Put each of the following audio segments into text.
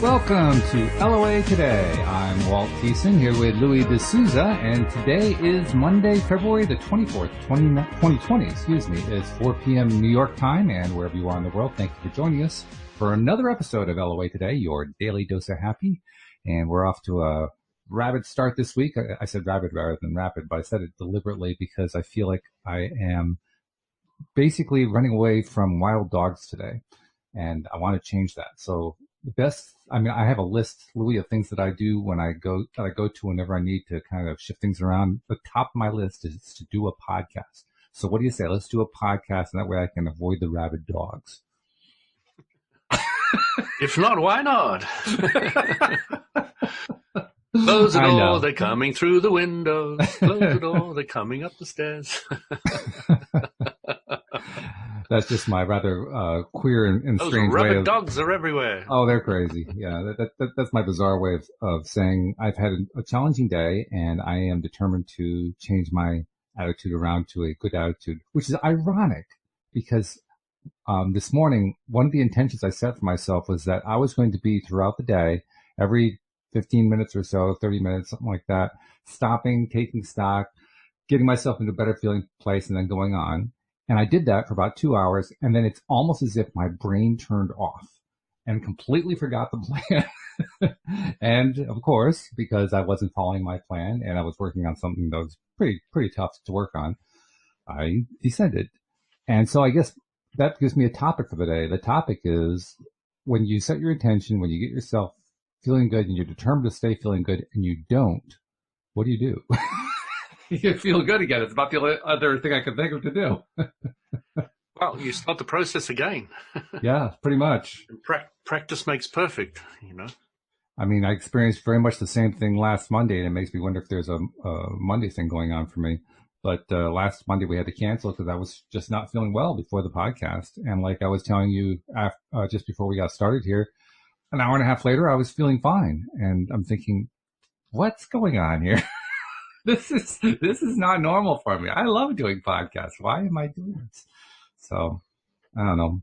Welcome to LOA Today. I'm Walt Thiessen here with Louis D'Souza, and today is Monday, February the 24th, 2020, It's 4 p.m. New York time, and wherever you are in the world, thank you for joining us for another episode of LOA Today, your daily dose of happy. And we're off to a rapid start this week. I said rapid rather than rapid, but I said it deliberately because I feel like I am basically running away from wild dogs today, and I want to change that. So I have a list, Louis, of things that I do when I go to whenever I need to kind of shift things around. The top of my list is to do a podcast. So what do you say? Let's do a podcast, and that way I can avoid the rabid dogs. If not, why not? Close the door, they're coming through the windows. Close the door, they're coming up the stairs. That's just my rather queer and Those strange way of... dogs are everywhere. Oh, they're crazy. Yeah, that's my bizarre way of saying I've had a challenging day, and I am determined to change my attitude around to a good attitude, which is ironic because this morning, one of the intentions I set for myself was that I was going to be throughout the day, every 15 minutes or so, 30 minutes, something like that, stopping, taking stock, getting myself into a better feeling place, and then going on. And I did that for about 2 hours, and then it's almost as if my brain turned off and completely forgot the plan. And of course, because I wasn't following my plan and I was working on something that was pretty tough to work on, I descended. And so I guess that gives me a topic for the day. The topic is when you set your intention, when you get yourself feeling good and you're determined to stay feeling good and you don't, what do you do? You feel good again. It's about the only other thing I could think of to do. Well, you start the process again. Yeah, pretty much. Practice makes perfect, you know. I mean, I experienced very much the same thing last Monday, and it makes me wonder if there's a Monday thing going on for me. But last Monday we had to cancel because I was just not feeling well before the podcast. And like I was telling you just before we got started here, an hour and a half later, I was feeling fine. And I'm thinking, what's going on here? This is not normal for me. I love doing podcasts. Why am I doing this? So I don't know.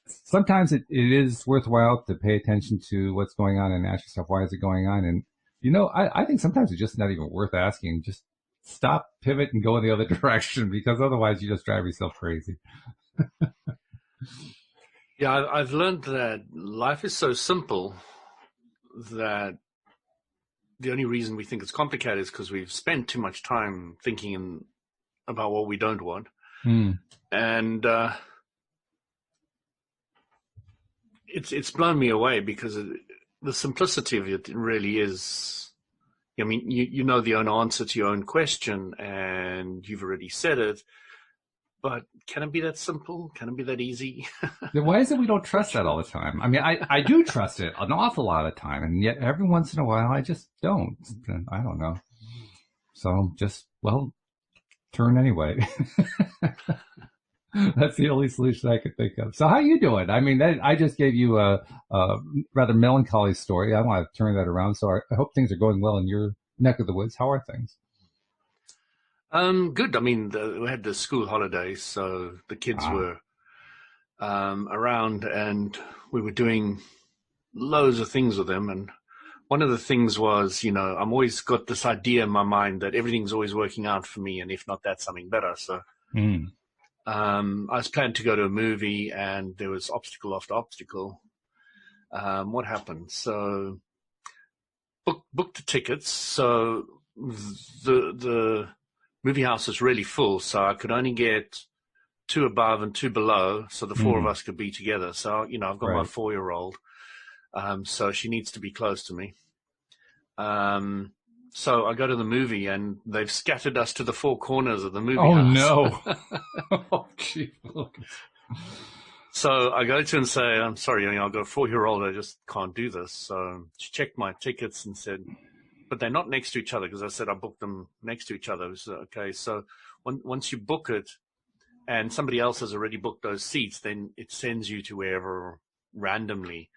Sometimes it is worthwhile to pay attention to what's going on and ask yourself, why is it going on? And, you know, I think sometimes it's just not even worth asking. Just stop, pivot, and go in the other direction, because otherwise you just drive yourself crazy. Yeah, I've learned that life is so simple that the only reason we think it's complicated is because we've spent too much time thinking about what we don't want. And it's blown me away because the simplicity of it really is. I mean, you know the own answer to your own question, and you've already said it. But can it be that simple? Can it be that easy? Then why is it we don't trust that all the time? I mean, I do trust it an awful lot of the time, and yet every once in a while I just don't. I don't know. So just, turn anyway. That's the only solution I could think of. So how you doing? I mean, I just gave you a rather melancholy story. I want to turn that around. So I hope things are going well in your neck of the woods. How are things? Good. I mean, we had the school holidays, so the kids were around, and we were doing loads of things with them. And one of the things was, you know, I'm always got this idea in my mind that everything's always working out for me, and if not that, something better. So I was planning to go to a movie, and there was obstacle after obstacle. What happened? So booked the tickets. So the movie house was really full, so I could only get 2 above and 2 below, so the 4 of us could be together. So, you know, I've got my 4-year-old, so she needs to be close to me. So I go to the movie, and they've scattered us to the 4 corners of the movie house. No. Oh, gee. So I go to and say, I'm sorry, I've got a 4-year-old, I just can't do this. So she checked my tickets and said, but they're not next to each other, because I said I booked them next to each other. So, okay, so once you book it and somebody else has already booked those seats, then it sends you to wherever randomly.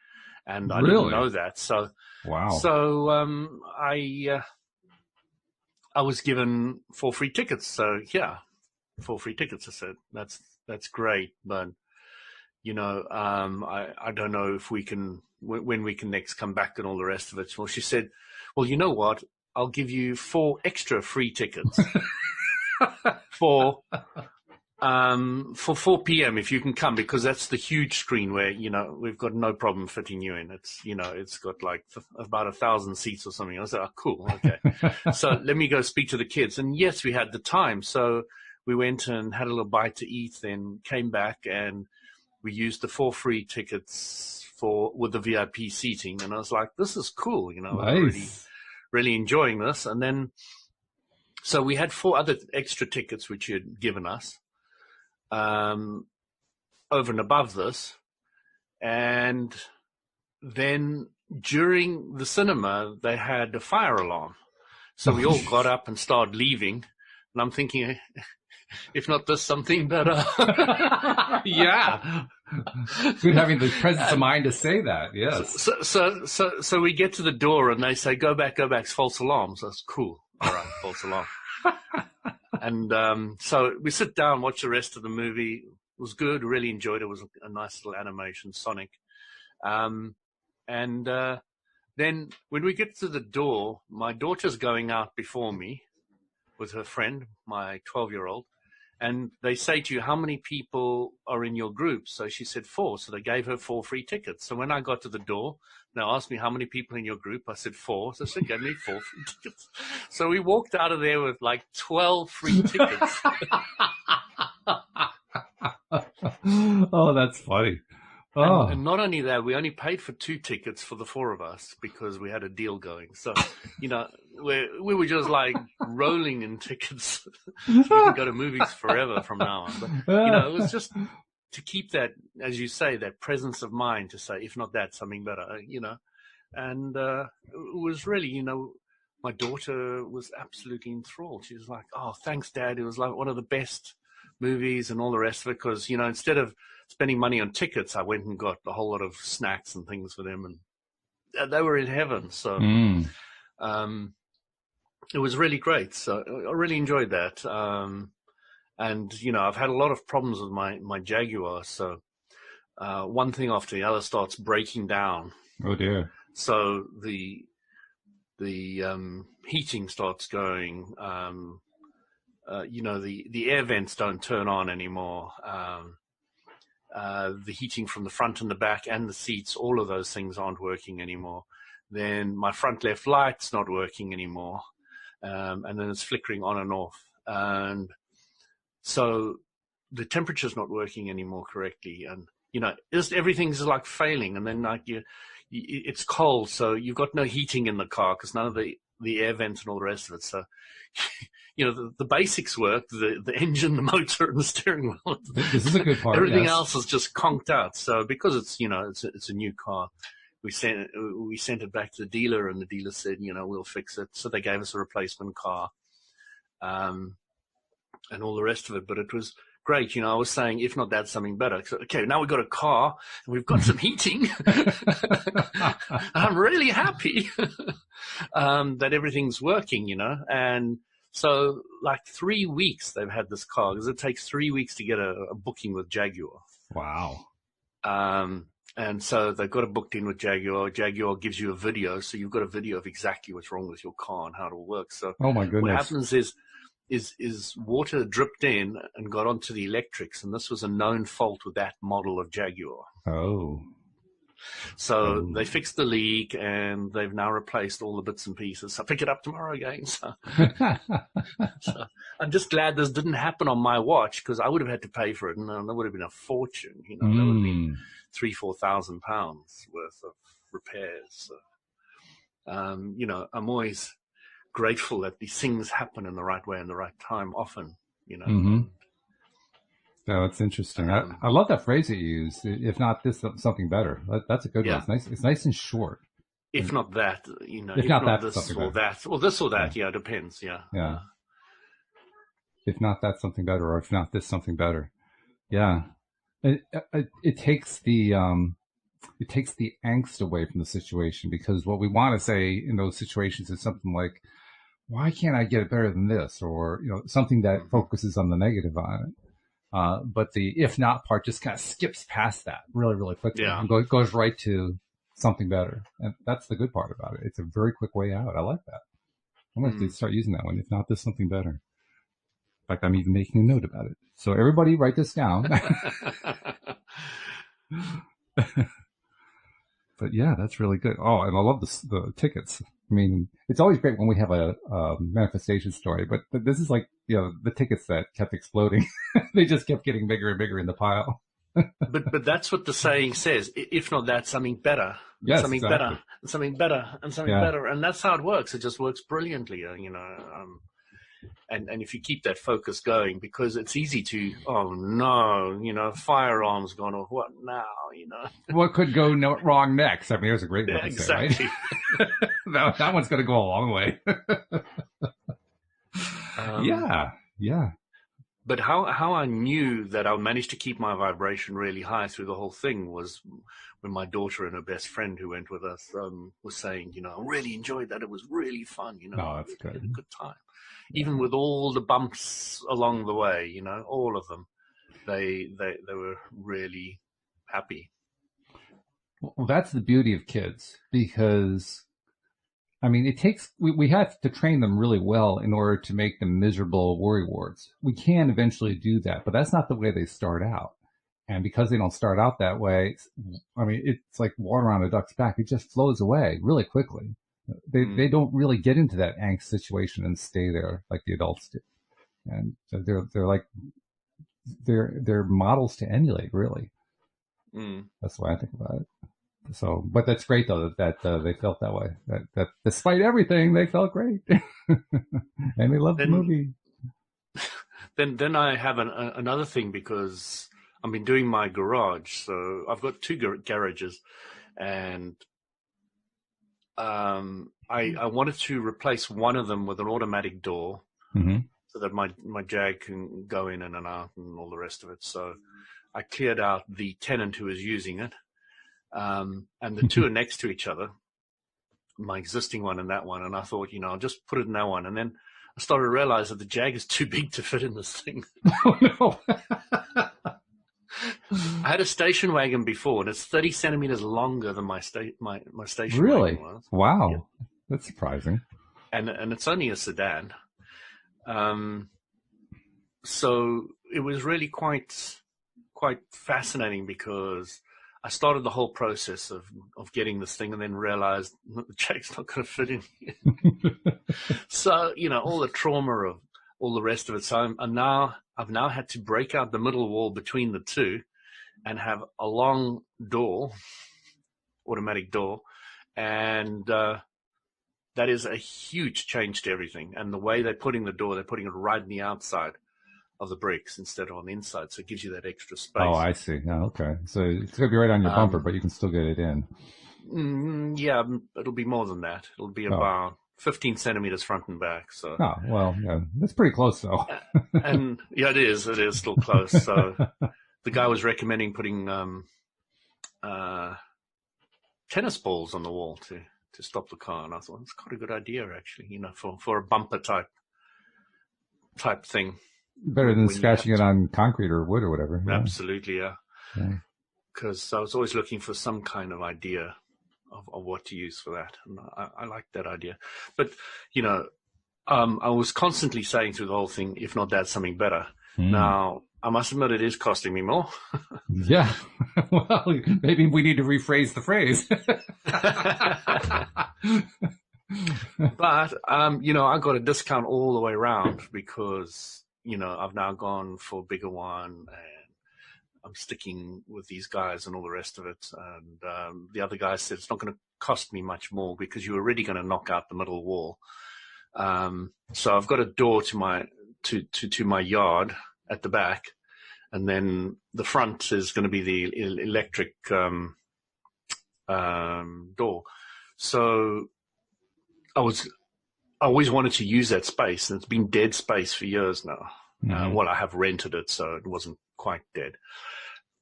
And I didn't know that. So, wow. So I was given 4 free tickets. So yeah, 4 free tickets. I said, that's great, but you know, I don't know if we can when we can next come back and all the rest of it. Well, she said, well, you know what? I'll give you 4 extra free tickets for 4 p.m. if you can come, because that's the huge screen where, we've got no problem fitting you in. It's, it's got like about 1,000 seats or something. I was like, oh, cool. Okay. So let me go speak to the kids. And yes, we had the time. So we went and had a little bite to eat, then came back and we used the 4 free tickets with the VIP seating. And I was like, this is cool. Nice. I'm really enjoying this. And then, so we had 4 other extra tickets, which you had given us. Over and above this. And then during the cinema, they had a fire alarm. So we all got up and started leaving. And I'm thinking, if not this, something better. Yeah. Good having the presence of mind to say that. Yes. So we get to the door and they say, go back, it's false alarm. So that's cool. All right, false alarm. And so we sit down, watch the rest of the movie. It was good, really enjoyed it. It was a nice little animation, Sonic. And then when we get to the door, my daughter's going out before me with her friend, my 12-year-old. And they say to you, how many people are in your group? So she said 4. So they gave her 4 free tickets. So when I got to the door, they asked me how many people in your group. I said 4. So she gave me 4 free tickets. So we walked out of there with like 12 free tickets. Oh, that's funny. Oh. And not only that, we only paid for 2 tickets for the 4 of us because we had a deal going. So, we were just like rolling in tickets. We can go to movies forever from now on. But, it was just to keep that, as you say, that presence of mind to say, if not that, something better, And it was really, my daughter was absolutely enthralled. She was like, oh, thanks, Dad. It was like one of the best movies and all the rest of it because, instead of spending money on tickets, I went and got a whole lot of snacks and things for them, and they were in heaven. So it was really great. So I really enjoyed that. And, I've had a lot of problems with my Jaguar. So one thing after the other starts breaking down. Oh, dear. So the heating starts going. The air vents don't turn on anymore. The heating from the front and the back and the seats, all of those things aren't working anymore. Then my front left light's not working anymore. And then it's flickering on and off. And so the temperature's not working anymore correctly. And, just everything's like failing. And then it's cold. So you've got no heating in the car because none of the air vents and all the rest of it. So, the basics work, the engine, the motor, and the steering wheel. This is a good part. Everything else is just conked out. So because it's, it's a new car, we sent it back to the dealer, and the dealer said, we'll fix it. So they gave us a replacement car, and all the rest of it. But it was great. I was saying, if not that, something better. So, okay, now we've got a car and we've got some heating. I'm really happy that everything's working, and so like 3 weeks they've had this car because it takes 3 weeks to get a booking with Jaguar. Wow. And so they've got it booked in with Jaguar. Jaguar gives you a video. So you've got a video of exactly what's wrong with your car and how it all works. So oh my goodness. What happens is water dripped in and got onto the electrics. And this was a known fault with that model of Jaguar. Oh. So they fixed the leak and they've now replaced all the bits and pieces. So I'll pick it up tomorrow again. So I'm just glad this didn't happen on my watch because I would have had to pay for it and that would have been a fortune. That would have been £3,000-4,000 worth of repairs. So, I'm always grateful that these things happen in the right way and the right time often, Mm-hmm. Oh, it's interesting. I love that phrase that you use. If not this, something better. That's a good one. It's nice. It's nice and short. If not that, if not that, this or that, or this or that, it depends. Yeah. Yeah. If not that, something better, or if not this, something better. Yeah. It takes the angst away from the situation because what we want to say in those situations is something like, "Why can't I get it better than this?" Or something that focuses on the negative on it. But the if not part just kind of skips past that really, really quickly and goes right to something better. And that's the good part about it. It's a very quick way out. I like that. I'm going to have to start using that one. If not, there's something better. In fact, I'm even making a note about it. So everybody write this down. But yeah, that's really good. Oh, and I love the tickets. I mean, it's always great when we have a manifestation story, but this is like, the tickets that kept exploding. They just kept getting bigger and bigger in the pile. But that's what the saying says. If not that, something better, and Yes, something exactly. better, and something better, and something Yeah. better, and that's how it works. It just works brilliantly, and if you keep that focus going, because it's easy to, oh no, firearms gone off. What now? What could go wrong next? I mean, there's a great one Yeah, to say, exactly. right? that one's going to go a long way. Yeah. But how I knew that I managed to keep my vibration really high through the whole thing was when my daughter and her best friend who went with us was saying, I really enjoyed that. It was really fun. No, I that's really had good. a good time. Even with all the bumps along the way, all of them, they were really happy. Well, that's the beauty of kids, because I mean, we have to train them really well in order to make them miserable worrywarts. We can eventually do that, but that's not the way they start out. And because they don't start out that way, it's like water on a duck's back. It just flows away really quickly. They don't really get into that angst situation and stay there like the adults do. And so they're models to emulate, really. That's the way I think about it. So, but that's great though that they felt that way. That despite everything, they felt great, and they loved the movie. Then I have another thing, because I've been doing my garage. So I've got two garages, and I wanted to replace one of them with an automatic door, so that my Jag can go in and out and all the rest of it. So I cleared out the tenant who was using it. And the two are next to each other, my existing one and that one. And I thought, I'll just put it in that one. And then I started to realize that the Jag is too big to fit in this thing. Oh, no. I had a station wagon before, and it's 30 centimeters longer than my station really? wagon was. Wow. Yeah. That's surprising. And it's only a sedan. So it was really quite fascinating, because I started the whole process of getting this thing, and then realized the Jag's not going to fit in here. So, all the trauma of all the rest of it. So I've now had to break out the middle wall between the two and have a long door, automatic door. And that is a huge change to everything. And the way they're putting the door, they're putting it right in the outside of the bricks instead of on the inside, so it gives you that extra space. Oh, I see. Oh, okay. So it's going to be right on your bumper, but you can still get it in. Yeah, it'll be more than that. It'll be about 15 centimeters front and back. So. Oh, well, yeah, that's pretty close, though. And yeah, it is. It is still close. So the guy was recommending putting tennis balls on the wall to stop the car, and I thought it's quite a good idea, actually. For a bumper type thing. Better than scratching it on concrete or wood or whatever. Yeah. Absolutely, yeah. Because I was always looking for some kind of idea of what to use for that, and I like that idea. But I was constantly saying through the whole thing, if not that, something better. Now I must admit, it is costing me more. Yeah. Well, maybe we need to rephrase the phrase. But I got a discount all the way around, because I've now gone for a bigger one, and I'm sticking with these guys and all the rest of it. And the other guy said it's not going to cost me much more, because you're already going to knock out the middle wall. So I've got a door to my yard at the back, and then the front is going to be the electric door. So I always wanted to use that space, and it's been dead space for years now. Well, I have rented it, so it wasn't quite dead.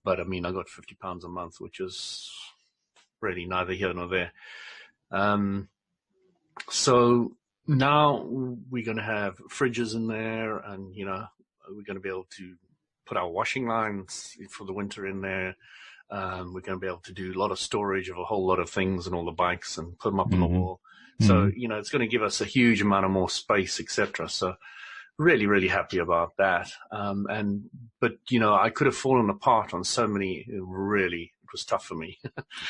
But I mean, I got £50 a month, which is really neither here nor there. So now we're going to have fridges in there, and we're going to be able to put our washing lines for the winter in there. We're going to be able to do a lot of storage of a whole lot of things and all the bikes and put them up on the Mm-hmm. wall. Mm-hmm. So, it's going to give us a huge amount of more space, etc. So really, really happy about that. But I could have fallen apart on so many. It was tough for me.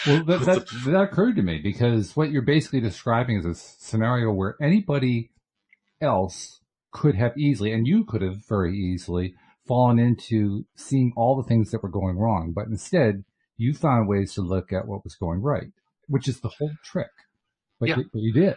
Well, that occurred to me because what you're basically describing is a scenario where anybody else could have easily, and you could have very easily, fallen into seeing all the things that were going wrong. But instead, you found ways to look at what was going right, which is the whole trick. But Yeah. you did.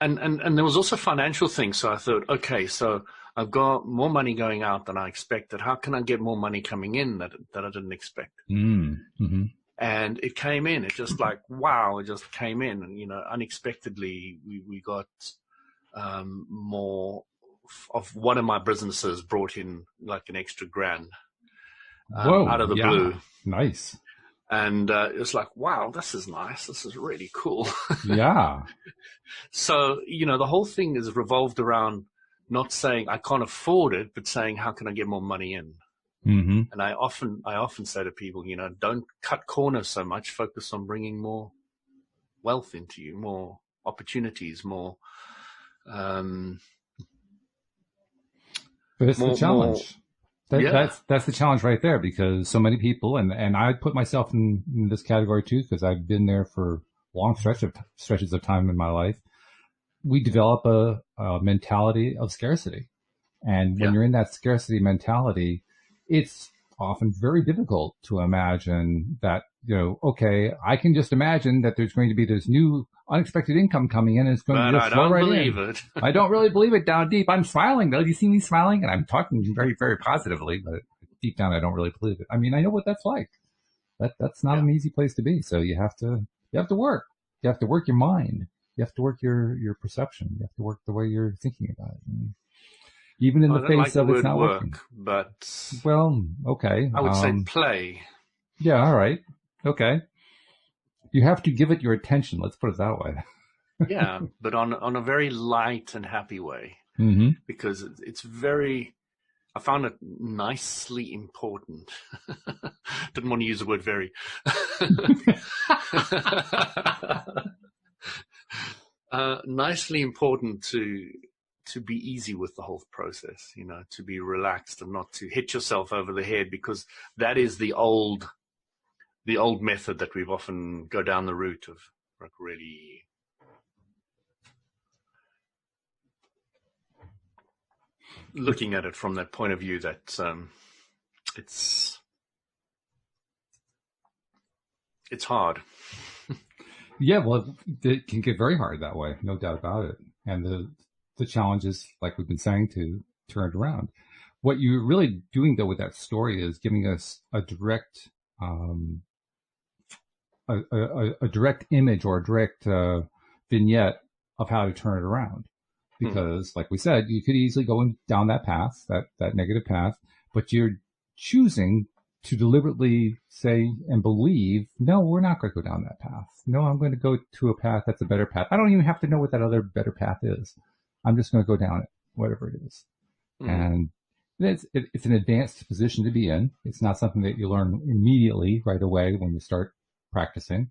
And there was also financial things. So I thought, okay, so I've got more money going out than I expected. How can I get more money coming in that I didn't expect? Mm-hmm. And it came in. It just like, wow, it just came in. And, unexpectedly, we got more of one of my businesses brought in like an extra grand Whoa, out of the yeah, blue. nice. And it was like, wow, this is nice. This is really cool. Yeah. So, the whole thing is revolved around not saying I can't afford it, but saying how can I get more money in? Mm-hmm. And I often say to people, don't cut corners so much. Focus on bringing more wealth into you, more opportunities, more, But it's the more. challenge. Yeah, That's the challenge right there because so many people, and I put myself in this category too because I've been there for long stretches of time in my life. We develop a mentality of scarcity. And when yeah. you're in that scarcity mentality, it's often very difficult to imagine that, okay, I can just imagine that there's going to be this new unexpected income coming in and it's going to But I just flow don't right believe in. it. I don't really believe it down deep. I'm smiling though. Do you see me smiling? And I'm talking very, very positively, but deep down, I don't really believe it. I mean, I know what that's like. That's not Yeah. an easy place to be. So you have to work. You have to work your mind. You have to work your perception. You have to work the way you're thinking about it. And even in I the don't like face the of it's word not working. work, but Well, okay. I would say play. Yeah, all right. Okay. You have to give it your attention. Let's put it that way. Yeah, but on a very light and happy way, Mm-hmm. because it's very. I found it nicely important. Didn't want to use the word very. Nicely important to be easy with the whole process, to be relaxed and not to hit yourself over the head, because that is the old method that we've often go down the route of, like, really looking at it from that point of view that it's hard. Yeah, well, it can get very hard that way, no doubt about it. And the challenge is, like we've been saying, to turn it around. What you're really doing though with that story is giving us a direct, a direct image or a direct vignette of how to turn it around. Because, like we said, you could easily go down that path, that negative path, but you're choosing to deliberately say and believe, no, we're not going to go down that path. No, I'm going to go to a path that's a better path. I don't even have to know what that other better path is. I'm just going to go down it, whatever it is. And it's an advanced position to be in. It's not something that you learn immediately right away when you start practicing,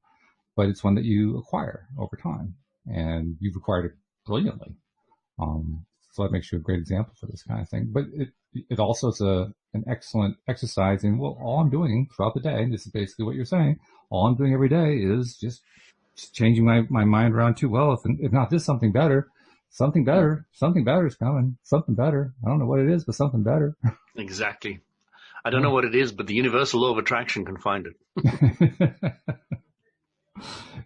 but it's one that you acquire over time, and you've acquired it brilliantly. So that makes you a great example for this kind of thing. But it also is an excellent exercise in, well, all I'm doing throughout the day, and this is basically what you're saying, all I'm doing every day is just changing my mind around to, well, if not this, something better is coming, something better. I don't know what it is, but something better. Exactly. I don't know what it is, but the universal law of attraction can find it.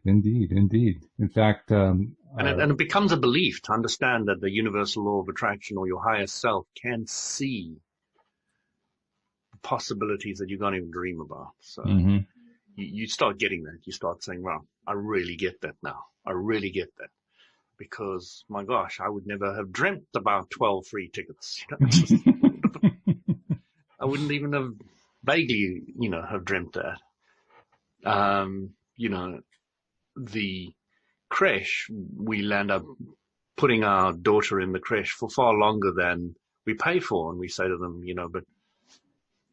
Indeed. In fact, and it becomes a belief to understand that the universal law of attraction, or your higher self, can see the possibilities that you can't even dream about. So you start getting that. You start saying, well, I really get that now. I really get that. Because, my gosh, I would never have dreamt about 12 free tickets. I wouldn't even have vaguely, have dreamt that. The creche, we'll end up putting our daughter in the creche for far longer than we pay for. And we say to them, but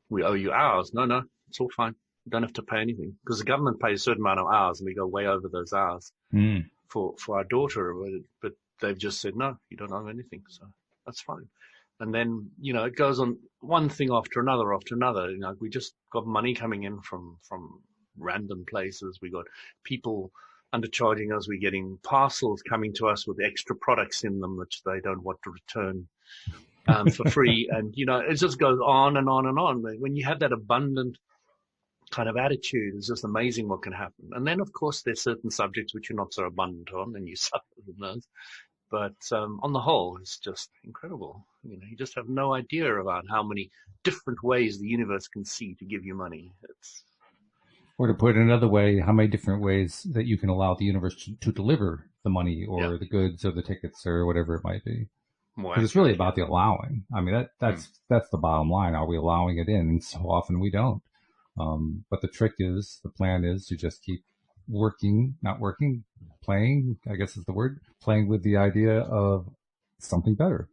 we owe you ours. No, it's all fine. You don't have to pay anything because the government pays a certain amount of hours, and we go way over those hours for our daughter. But they've just said no, you don't owe anything, so that's fine. And then it goes on one thing after another after another. We just got money coming in from random places. We got people undercharging us. We're getting parcels coming to us with extra products in them which they don't want to return for free. And, it just goes on and on and on. When you have that abundant kind of attitude, it's just amazing what can happen. And then, of course, there's certain subjects which you're not so abundant on and you suffer from those. But on the whole, it's just incredible. You just have no idea about how many different ways the universe can see to give you money. Or to put it another way, how many different ways that you can allow the universe to deliver the money or the goods or the tickets or whatever it might be. Because it's really about the allowing. I mean, that's the bottom line. Are we allowing it in? And so often we don't. But the plan is to just keep playing, I guess is the word, playing with the idea of something better.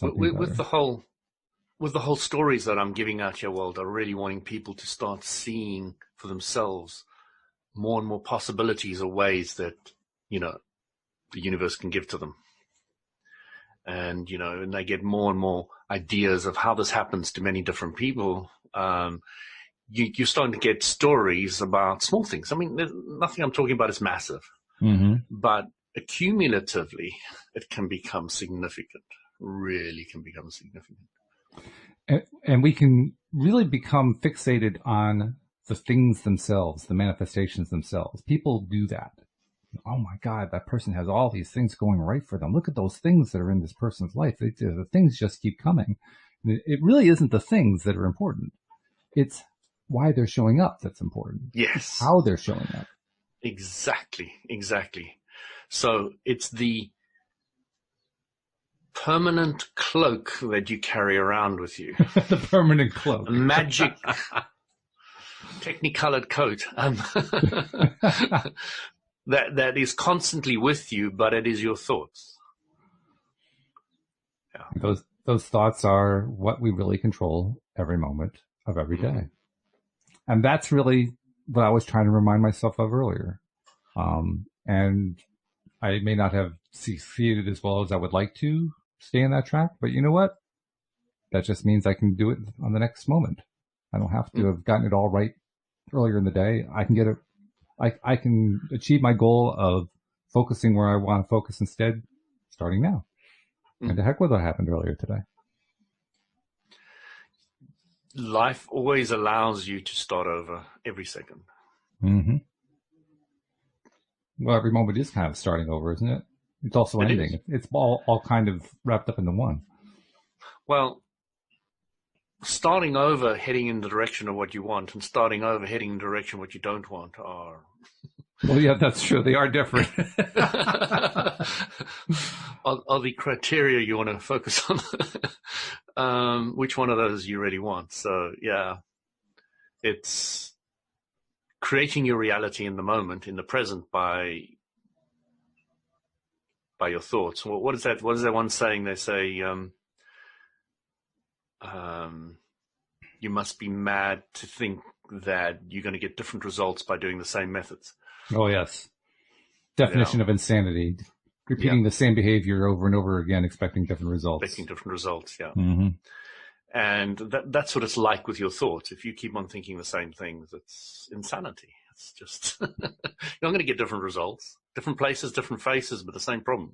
With the whole stories that I'm giving out here, Walt, are really wanting people to start seeing for themselves more and more possibilities or ways that, the universe can give to them. And, and they get more and more ideas of how this happens to many different people. You're starting to get stories about small things. I mean, nothing I'm talking about is massive, but accumulatively, it can become significant, really can become significant. And we can really become fixated on the things themselves, the manifestations themselves. People do that. Oh my God, that person has all these things going right for them. Look at those things that are in this person's life. The things just keep coming. It really isn't the things that are important. It's why they're showing up that's important. Yes. It's how they're showing up. Exactly. So it's the permanent cloak that you carry around with you. The permanent cloak. A magic technicolored coat. That is constantly with you, but it is your thoughts. Yeah. Those thoughts are what we really control every moment of every day. And that's really what I was trying to remind myself of earlier. And I may not have succeeded as well as I would like to stay in that track, but you know what? That just means I can do it on the next moment. I don't have to have gotten it all right earlier in the day. I can get it. I can achieve my goal of focusing where I want to focus instead, starting now. And the heck with what happened earlier today. Life always allows you to start over every second. Well, every moment is kind of starting over, isn't it? It's also ending. It's all kind of wrapped up into one. Well, starting over heading in the direction of what you want and starting over heading in the direction of what you don't want are... Well, yeah, that's true. They are different. are the criteria you want to focus on. Which one of those you really want. So, yeah, it's creating your reality in the moment, in the present, by your thoughts. What is that? What is that one saying? They say, you must be mad to think that you're going to get different results by doing the same methods. Oh, yes. Definition of insanity. Repeating the same behavior over and over again, expecting different results. Yeah. And that's what it's like with your thoughts. If you keep on thinking the same things, it's insanity. It's just, you're not going to get different results. Different places, different faces, but the same problem.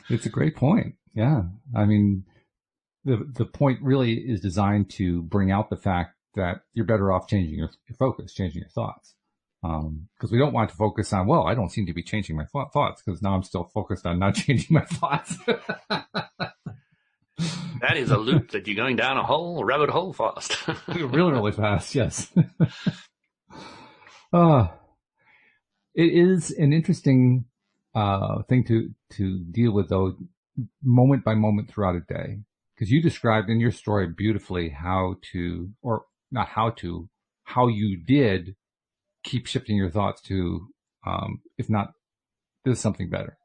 It's a great point. Yeah. I mean, the point really is designed to bring out the fact that you're better off changing your focus, changing your thoughts. Because we don't want to focus on, well, I don't seem to be changing my thoughts because now I'm still focused on not changing my thoughts. That is a loop that you're going down a rabbit hole fast. Really, really fast, yes. It is an interesting thing to deal with, though, moment by moment throughout a day. Because you described in your story beautifully how you did keep shifting your thoughts to, if not, there's something better.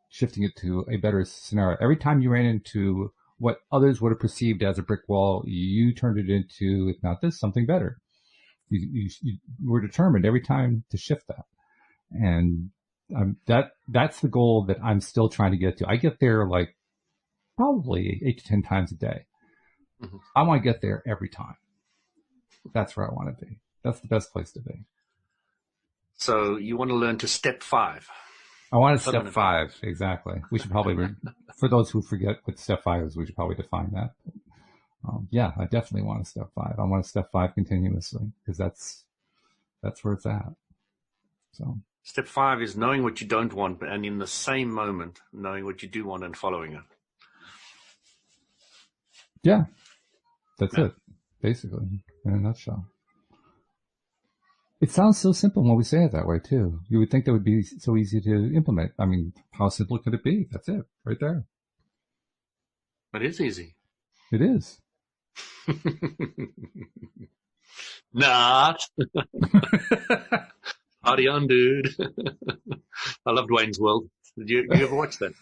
Shifting it to a better scenario. Every time you ran into what others would have perceived as a brick wall, you turned it into, if not this, something better. You were determined every time to shift that. And that's the goal that I'm still trying to get to. I get there like probably 8 to 10 times a day. Mm-hmm. I want to get there every time. That's where I want to be. That's the best place to be. So you want to learn to step 5. I want to step 5, exactly. We should probably, for those who forget what step 5 is, we should probably define that. Yeah, I definitely want to step 5. I want to step 5 continuously because that's where it's at. So step 5 is knowing what you don't want, and in the same moment, knowing what you do want and following it. Yeah, that's it, basically, in a nutshell. It sounds so simple when we say it that way, too. You would think that would be so easy to implement. I mean, how simple could it be? That's it, right there. It is easy. It is. Not. Party on, dude. I loved Wayne's World. Did you ever watch that?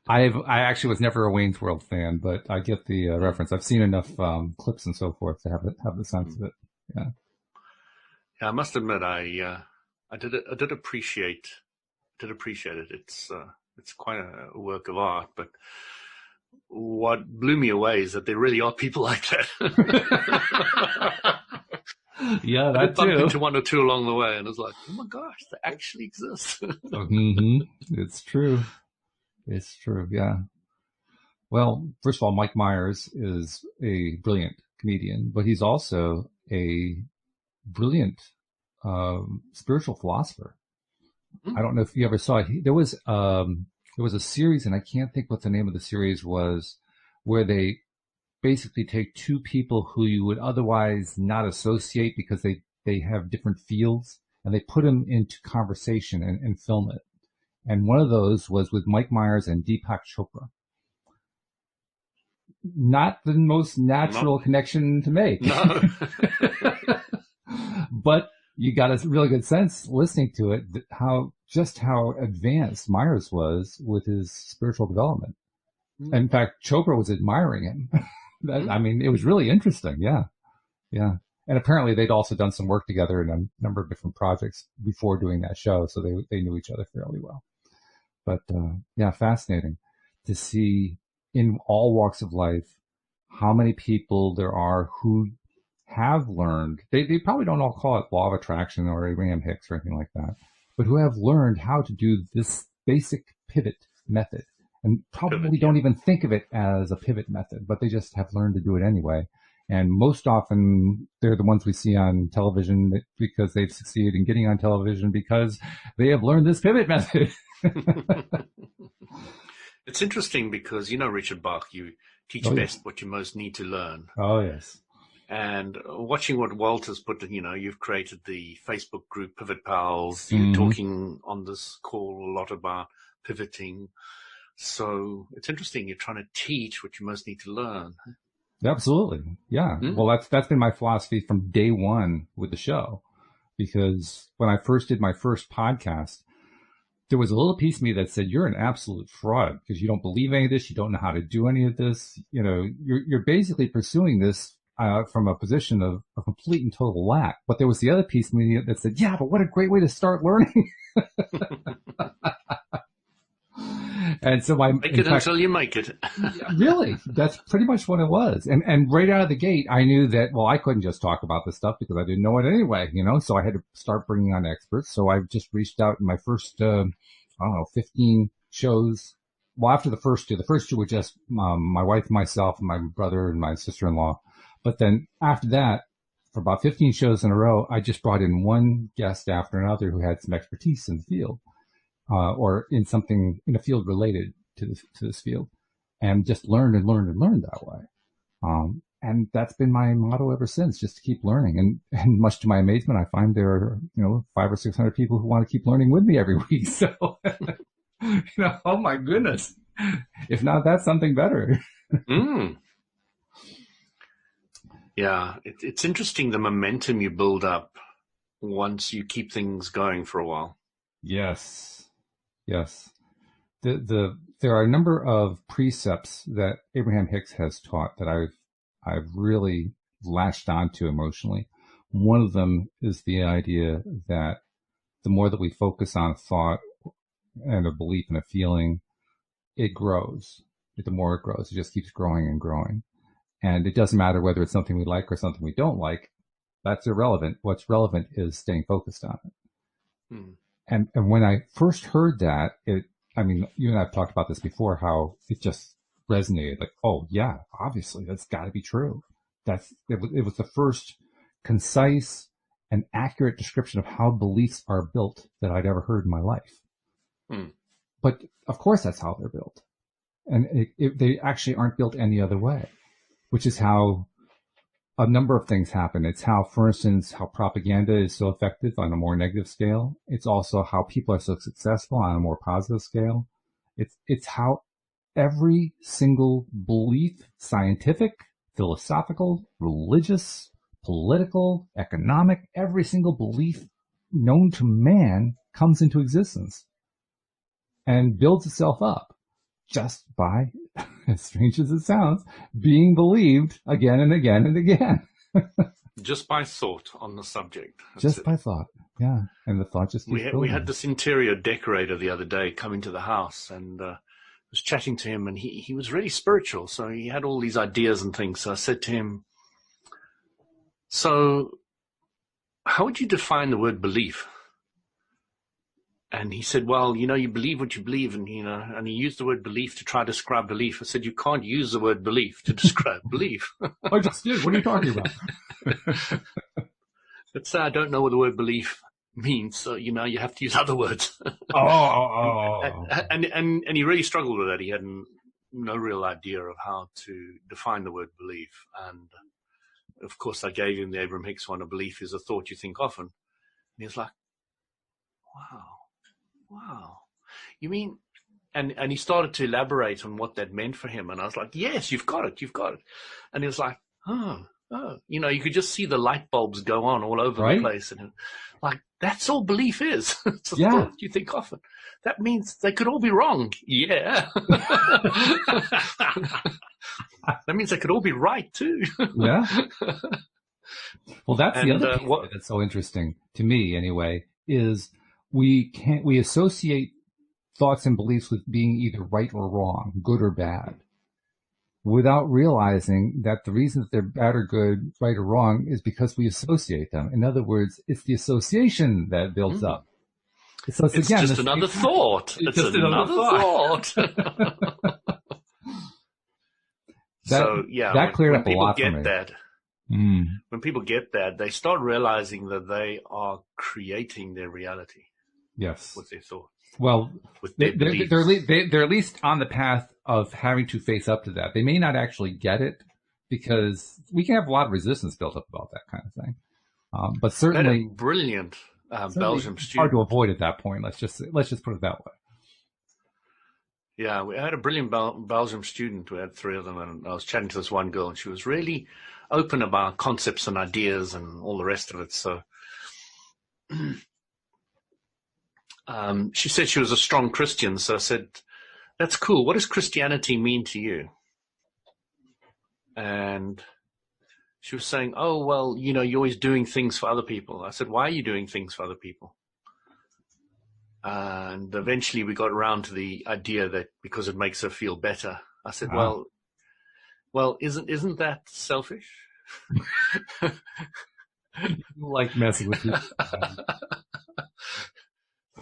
I actually was never a Wayne's World fan, but I get the reference. I've seen enough clips and so forth to have the sense of it. Yeah. Yeah, I must admit, I did appreciate it. It's quite a work of art, but what blew me away is that there really are people like that. Yeah, I did bump into one or two along the way, and I was like, oh my gosh, they actually exist. Mm-hmm. It's true. It's true, yeah. Well, first of all, Mike Myers is a brilliant comedian, but he's also a brilliant spiritual philosopher. Mm-hmm. I don't know if you ever saw it. There was a series, and I can't think what the name of the series was, where they basically take two people who you would otherwise not associate because they have different fields, and they put them into conversation and film it. And one of those was with Mike Myers and Deepak Chopra. Not the most natural connection to make. No. But you got a really good sense listening to it, how advanced Myers was with his spiritual development. Mm-hmm. In fact, Chopra was admiring him. I mean, it was really interesting. Yeah. Yeah. And apparently they'd also done some work together in a number of different projects before doing that show. So they knew each other fairly well. But, yeah, fascinating to see in all walks of life how many people there are who have learned, they probably don't all call it law of attraction or Abraham Hicks or anything like that, but who have learned how to do this basic pivot method and probably don't even think of it as a pivot method, but they just have learned to do it anyway. And most often they're the ones we see on television because they've succeeded in getting on television because they have learned this pivot method. It's interesting because, Richard Bach, you teach best what you most need to learn. Oh, yes. And watching what Walter's put, you've created the Facebook group Pivot Pals. You're talking on this call a lot about pivoting. So it's interesting. You're trying to teach what you most need to learn. Absolutely. Yeah. Well, that's been my philosophy from day one with the show, because when I first did my first podcast, there was a little piece of me that said, you're an absolute fraud because you don't believe any of this. You don't know how to do any of this. You're basically pursuing this from a position of a complete and total lack. But there was the other piece of me that said, yeah, but what a great way to start learning. And so make it until you make it. Really, that's pretty much what it was. And right out of the gate, I knew that, well, I couldn't just talk about this stuff because I didn't know it anyway, so I had to start bringing on experts. So I just reached out in my first, 15 shows. Well, after the first two were just my wife, myself, and my brother and my sister-in-law. But then after that, for about 15 shows in a row, I just brought in one guest after another who had some expertise in the field. Or in a field related to this field, and just learned that way. And that's been my motto ever since, just to keep learning. And much to my amazement, I find there are, 500 or 600 people who want to keep learning with me every week. So, oh my goodness. If not, that's something better. Yeah. It's interesting the momentum you build up once you keep things going for a while. Yes. there are a number of precepts that Abraham Hicks has taught that I've really latched onto emotionally. One of them is the idea that the more that we focus on a thought and a belief and a feeling, it grows. The more it grows, it just keeps growing and growing. And it doesn't matter whether it's something we like or something we don't like. That's irrelevant. What's relevant is staying focused on it. Hmm. And when I first heard that, I mean, you and I have talked about this before, how it just resonated. Like, oh yeah, obviously that's got to be true. It was the first concise and accurate description of how beliefs are built that I'd ever heard in my life. Hmm. But of course, that's how they're built, and they actually aren't built any other way, which is how a number of things happen. It's how, for instance, how propaganda is so effective on a more negative scale. It's also how people are so successful on a more positive scale. It's how every single belief, scientific, philosophical, religious, political, economic, every single belief known to man comes into existence and builds itself up just by, as strange as it sounds, being believed again and again and again. Just by thought on the subject. Just by thought, yeah. And the thought just keeps we had this interior decorator the other day come into the house, and I was chatting to him, and he was really spiritual, so he had all these ideas and things. So I said to him, so how would you define the word belief? And he said, well, you believe what you believe, and, and he used the word belief to try to describe belief. I said, you can't use the word belief to describe belief. I just did. What are you talking about? But I don't know what the word belief means, so, you have to use other words. And he really struggled with that. He had no real idea of how to define the word belief. And, of course, I gave him the Abraham Hicks one. A belief is a thought you think often. And he was like, wow, you mean, and he started to elaborate on what that meant for him. And I was like, yes, you've got it. And he was like, oh, you could just see the light bulbs go on all over the place. And like, that's all belief is. It's a thought you think often. That means they could all be wrong. Yeah. That means they could all be right too. Yeah. Well, that's the other thing that's so interesting to me anyway, is we associate thoughts and beliefs with being either right or wrong, good or bad, without realizing that the reason that they're bad or good, right or wrong, is because we associate them. In other words, it's the association that builds up. So it's just another thought. It's just another thought. That cleared up a lot for me. When people get that, they start realizing that they are creating their reality. Yes. With their thoughts. Well, they're at least on the path of having to face up to that. They may not actually get it, because we can have a lot of resistance built up about that kind of thing. But certainly, brilliant Belgium student. Hard to avoid at that point. Let's just put it that way. Yeah, we had a brilliant Belgium student. We had 3 of them, and I was chatting to this one girl, and she was really open about concepts and ideas and all the rest of it. So she said she was a strong Christian. So I said, that's cool. What does Christianity mean to you? And she was saying, oh, well, you're always doing things for other people. I said, why are you doing things for other people? And eventually we got around to the idea that because it makes her feel better. I said, well, isn't that selfish? You like messing with people.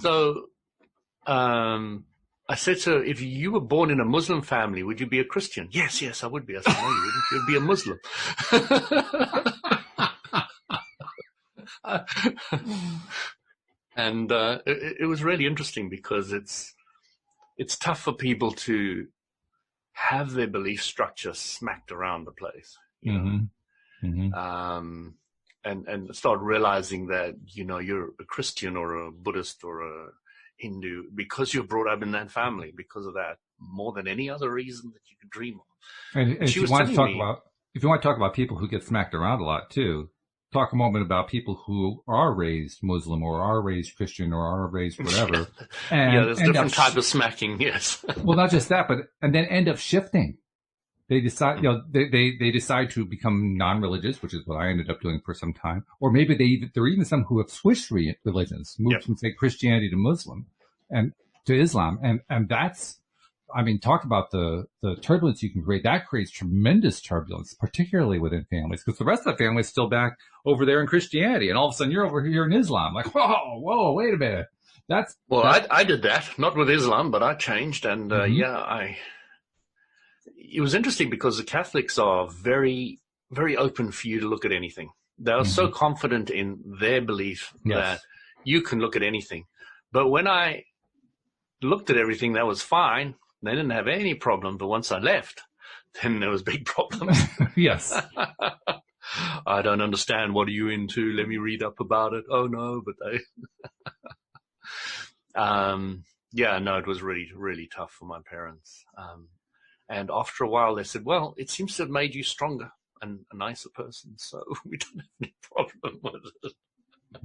So I said to her, if you were born in a Muslim family, would you be a Christian? Yes, I would be. I said, no, you wouldn't. You'd be a Muslim. And it was really interesting, because it's tough for people to have their belief structure smacked around the place, and start realizing that, you're a Christian or a Buddhist or a Hindu because you're brought up in that family, because of that, more than any other reason that you could dream of. And if you want to talk about people who get smacked around a lot too, talk a moment about people who are raised Muslim or are raised Christian or are raised whatever Yeah, and there's end up, different type of smacking. Yes. well, not just that, but, and then end up shifting. They decide, they decide to become non-religious, which is what I ended up doing for some time. Or maybe there are even some who have switched religions, moved Yep. from, say, Christianity to Muslim and to Islam. And that's, I mean, talk about the turbulence you can create. That creates tremendous turbulence, particularly within families, because the rest of the family is still back over there in Christianity. And all of a sudden you're over here in Islam. Like, whoa, wait a minute. Well, I did that, not with Islam, but I changed. And it was interesting because the Catholics are very, very open for you to look at anything. They are so confident in their belief that you can look at anything. But when I looked at everything, that was fine. They didn't have any problem. But once I left, then there was big problems. Yes. I don't understand. What are you into? Let me read up about it. Oh no, but they. It was really, really tough for my parents. And after a while, they said, well, it seems to have made you stronger and a nicer person, so we don't have any problem with it.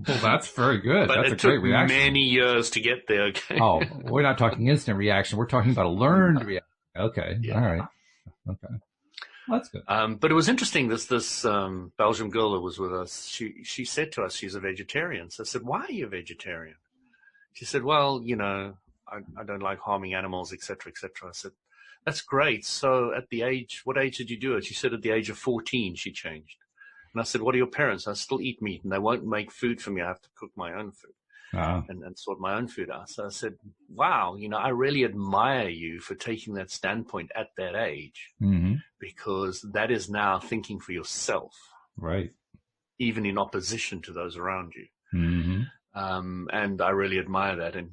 Well, that's very good. But that's a great reaction. It took many years to get there. Okay? Oh, we're not talking instant reaction. We're talking about a learned reaction. Okay. Yeah. All right. Okay. Well, that's good. But it was interesting. This Belgian girl that was with us, she said to us she's a vegetarian. So I said, why are you a vegetarian? She said, well, I don't like harming animals, etc., etc. I said, that's great. So what age did you do it? She said at the age of 14, she changed. And I said, what are your parents? I still eat meat and they won't make food for me. I have to cook my own food and sort my own food out. So I said, wow, I really admire you for taking that standpoint at that age because that is now thinking for yourself. Right. Even in opposition to those around you. Mm-hmm. And I really admire that. And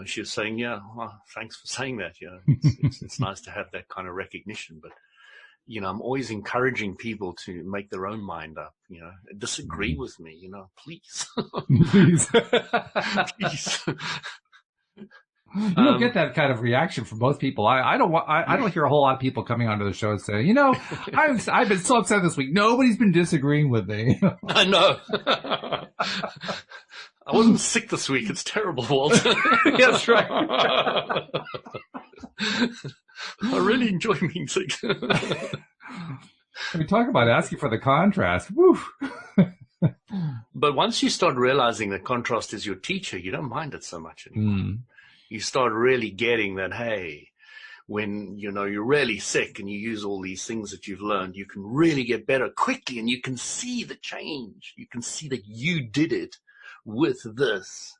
she was saying, yeah, well, thanks for saying that. It's nice to have that kind of recognition. But, I'm always encouraging people to make their own mind up, disagree with me, please. Please. Please. You don't get that kind of reaction from most people. I don't hear a whole lot of people coming onto the show and saying, I've been so upset this week. Nobody's been disagreeing with me. I know. I wasn't sick this week. It's terrible, Walter. That's right. I really enjoy being sick. We talk about asking for the contrast. Woo. But once you start realizing that contrast is your teacher, you don't mind it so much anymore. You start really getting that, hey, when, you're really sick and you use all these things that you've learned, you can really get better quickly and you can see the change. You can see that you did it with this.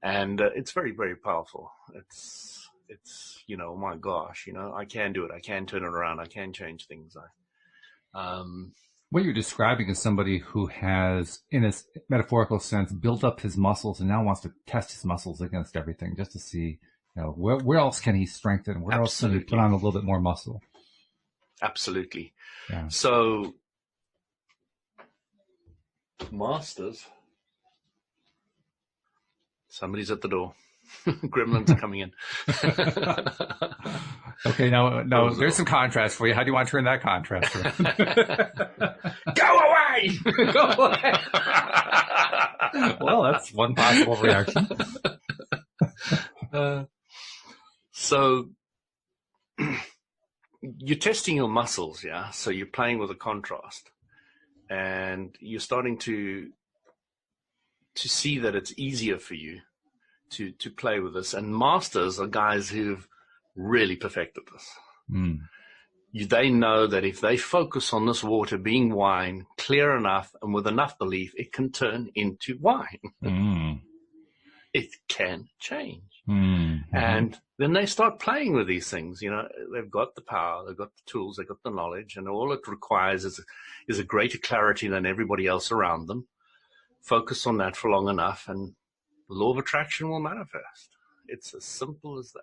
And it's very, very powerful. It's, oh my gosh, I can do it. I can turn it around. I can change things. What you're describing is somebody who has, in a metaphorical sense, built up his muscles and now wants to test his muscles against everything just to see, where else can he strengthen? Where else can he put on a little bit more muscle? Absolutely. Yeah. So, Masters, somebody's at the door. Gremlins are coming in. Okay, no, there's some contrast for you. How do you want to turn that contrast around? Go away! Go away! Well, that's one possible reaction. So you're testing your muscles, yeah? So you're playing with a contrast. And you're starting to see that it's easier for you to play with this. And masters are guys who've really perfected this. They know that if they focus on this water being wine clear enough and with enough belief, it can turn into wine. It can change. And then they start playing with these things. They've got the power, they've got the tools, they've got the knowledge, and all it requires is a greater clarity than everybody else around them. Focus on that for long enough, and the law of attraction will manifest. It's as simple as that.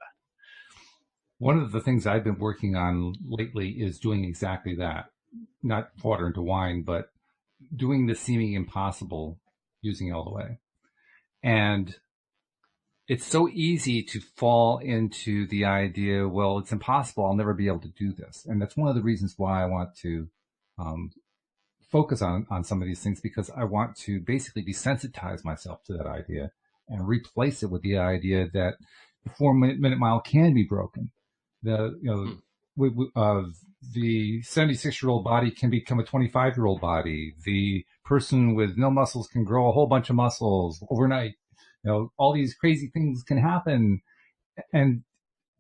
One of the things I've been working on lately is doing exactly that. Not water into wine, but doing the seeming impossible using it all the way. And it's so easy to fall into the idea, well, it's impossible. I'll never be able to do this. And that's one of the reasons why I want to focus on some of these things because I want to basically desensitize myself to that idea and replace it with the idea that the 4 minute mile can be broken. The, you know, Mm. the 76-year-old body can become a 25-year-old body. The person with no muscles can grow a whole bunch of muscles overnight. You know, all these crazy things can happen. And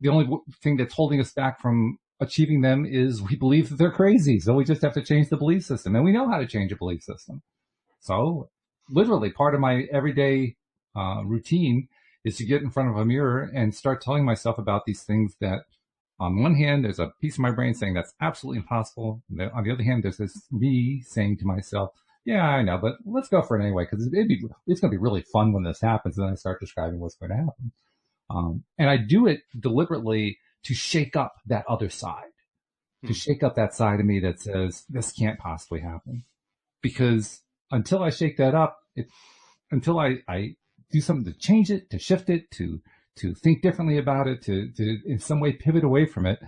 the only thing that's holding us back from achieving them is we believe that they're crazy. So we just have to change the belief system. And we know how to change a belief system. So literally part of my everyday routine is to get in front of a mirror and start telling myself about these things that on one hand, there's a piece of my brain saying that's absolutely impossible. On the other hand, there's this me saying to myself, yeah, I know, but let's go for it anyway, because it's going to be really fun when this happens. And then I start describing what's going to happen. And I do it deliberately to shake up that other side, to shake up that side of me that says, this can't possibly happen. Because until I shake that up, until I do something to change it, to shift it, to think differently about it, to in some way pivot away from it,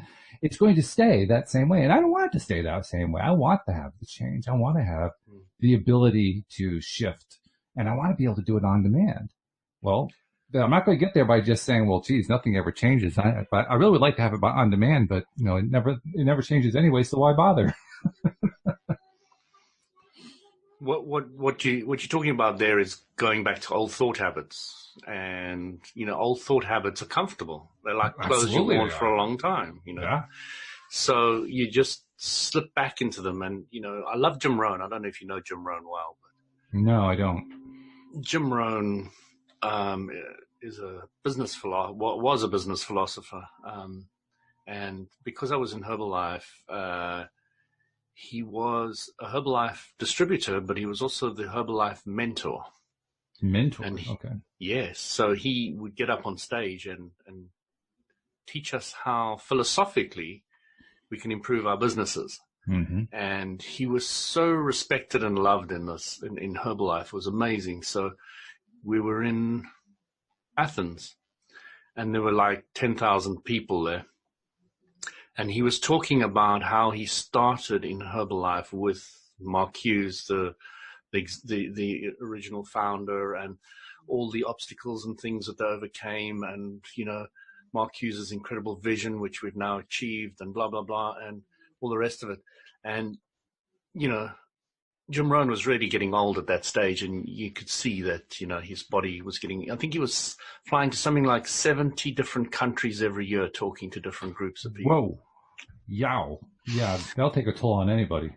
it's going to stay that same way. And I don't want it to stay that same way. I want to have the change. I want to have the ability to shift, and I want to be able to do it on demand. Well, I'm not going to get there by just saying, well, geez, nothing ever changes. But I really would like to have it on demand, but you know, it never changes anyway. So why bother? What you're talking about there is going back to old thought habits, and you know, old thought habits are comfortable. They're like clothes you've worn for a long time. You know, Yeah. so you just slip back into them. And you know, I love Jim Rohn. I don't know if you know Jim Rohn well, but No, I don't. Jim Rohn is a was a business philosopher, and because I was in Herbalife. He was a Herbalife distributor, but he was also the Herbalife mentor. Mentor. And Okay. yes, so he would get up on stage and teach us how philosophically we can improve our businesses. Mm-hmm. And he was so respected and loved in Herbalife. It was amazing. So we were in Athens, and there were like 10,000 people there. And he was talking about how he started in Herbalife with Mark Hughes, the original founder, and all the obstacles and things that they overcame, and you know, Mark Hughes' incredible vision, which we've now achieved, and blah blah blah, and all the rest of it. And you know, Jim Rohn was really getting old at that stage, and you could see that, you know, his body was getting. I think he was flying to something like 70 different countries every year, talking to different groups of people. Whoa. Yow. Yeah, that'll take a toll on anybody.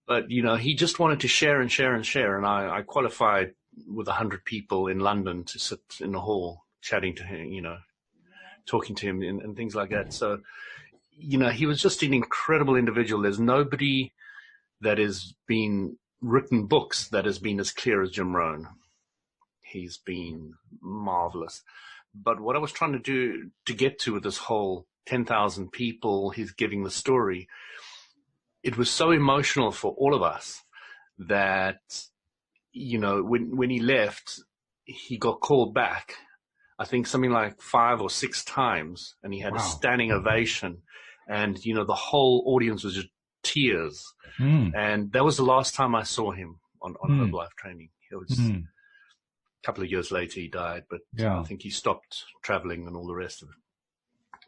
But, you know, he just wanted to share and share and share. And I qualified with 100 people in London to sit in the hall chatting to him, you know, talking to him and things like that. So, you know, he was just an incredible individual. There's nobody that has been written books that has been as clear as Jim Rohn. He's been marvelous. But what I was trying to get to with this whole 10,000 people, he's giving the story, it was so emotional for all of us that, you know, when he left, he got called back, I think something like 5 or 6 times, and he had a standing ovation, and, you know, the whole audience was just tears. And that was the last time I saw him on Herbalife training. It was a couple of years later he died, but I think he stopped traveling and all the rest of it.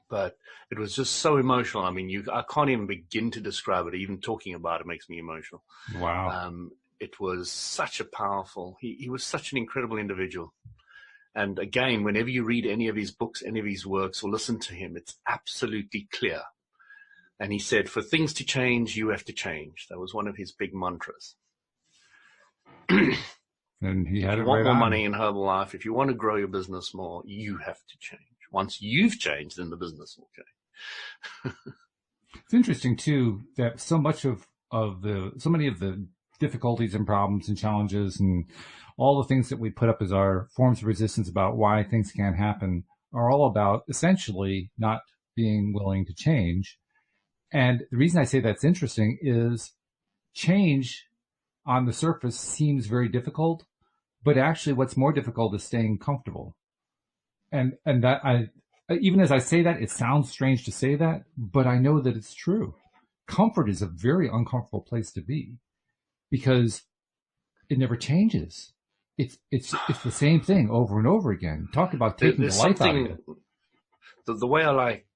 But it was just so emotional. I mean, I can't even begin to describe it. Even talking about it makes me emotional. Wow. It was such a powerful, he was such an incredible individual. And again, whenever you read any of his books, any of his works, or listen to him, it's absolutely clear. And he said, for things to change, you have to change. That was one of his big mantras. And he had if you want more money in Herbalife, if you want to grow your business more, you have to change. Once you've changed, then the business will change. It's interesting too that so many of the difficulties and problems and challenges and all the things that we put up as our forms of resistance about why things can't happen are all about essentially not being willing to change. And the reason I say that's interesting is change on the surface seems very difficult, but actually what's more difficult is staying comfortable. And that even as I say that, it sounds strange to say that, but I know that it's true. comfort is a very uncomfortable place to be because it never changes. It's the same thing over and over again. Talk about taking the There's life out of something, you. the way I like